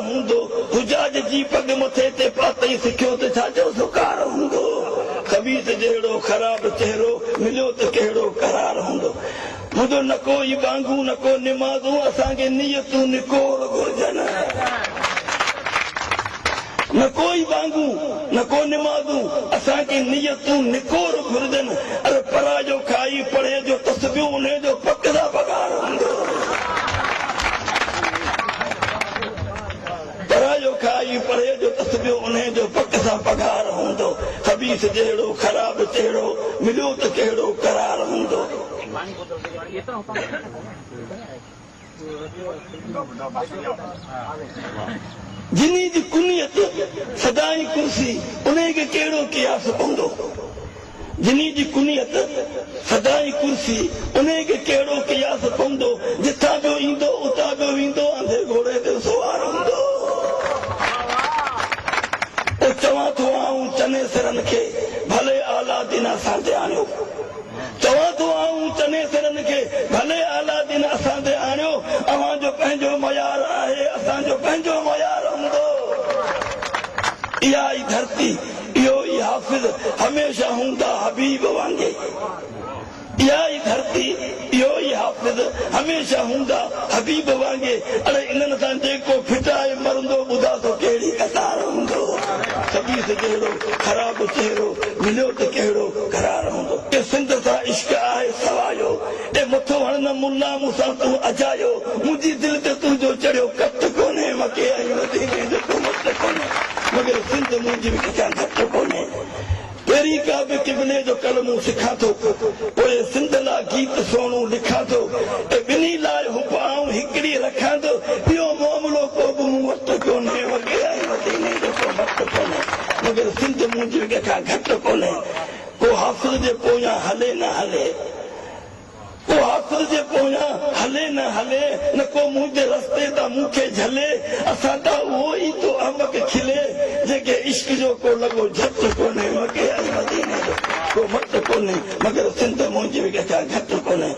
हूंदो हुजाज जी पग मथे ते पातई सिखियो त छा जो सुकार हूंदो खबीस जहिड़ो ख़राब चहिरो मिलियो त कहिड़ो करार हूंदो मुंहिंजो न कोई बांगू न को निमाज़ू असांखे नियतूं निकोर घुरजनि न कोई बांगू न को निमाज़ू असांखे नियतूं निकोर घुरजनि अरे परा जो खाई पढ़े जो तस्बियूं उन जो पक सां पगार हूंदो परा जो खाई पढ़े जो तस्बियूं उन जो पक सां पगार हूंदो खबीस जहिड़ो ख़राब चहिरो मिलियो त कहिड़ो करार हूंदो जिनी जी कुनियत सदाई कुर्सी उन खे कहिड़ो कियास पवंदो जिनी जी कुनियत सदाई कुर्सी उन खे कहिड़ो कियास पवंदो जिथां पियो ईंदो उतां पियो वेंदो अंधे घोड़े ते सुवार हूंदो चवां थो आऊं चने सिरनि खे भले आला दिन असां ते आणियो चवां थो आऊं चने सिरनि खे भले आला दिन असां ते आणियो अव्हांजो पंहिंजो मयार आहे असांजो पंहिंजो मयार हूंदो इहा ई धरती इहो ई हाफ़िज़ हमेशह हूंदा हबीब वांगे इहा ई धरती इहो ई हाफ़िज़ हमेशह हूंदा हबीब वांगे अड़े इन्हनि सां जेको फिटाए मरंदो ॿुधा थो कहिड़ी कतार हूंदो खबीस जहिड़ो ख़राब चहिरो मिलियो त कहिड़ो करार हूंदो सिंध सां इश्क आहे सवायो ए मथो हणन मुला मूंसां तूं अजायो मुंहिंजी दिलि ते तुंहिंजो चढ़ियो कट कोन्हे मके आई मदीने जो को मत कोन्हे मगर सिंध मुंहिंजी बि किथां घटि कोन्हे पहिरीं का बि किबले जो कलमूं सिखां थो पोइ सिंध लाइ गीत सोणूं लिखां थो ऐं ॿिन्ही लाइ हुब आऊं हिकिड़ी रखां थो ॿियो मामिलो को बि मूं वटि कोन्हे वगे आई मदीने जो को मत कोन्हे मगर सिंध मुंहिंजी बि किथां घटि कोन्हे को हाफ़िज़ जे पोयां हले न हले को हाफ़िज़ जे पोयां हले न हले न को मुंहिंजे रस्ते तां मूंखे झले असां त उहो ई तो अमक खिले जेके इश्क जो को लॻो झट कोन्हे मके आई मदीने जो को मत कोन्हे मगर सिंध मुंहिंजी बि किथां घटि कोन्हे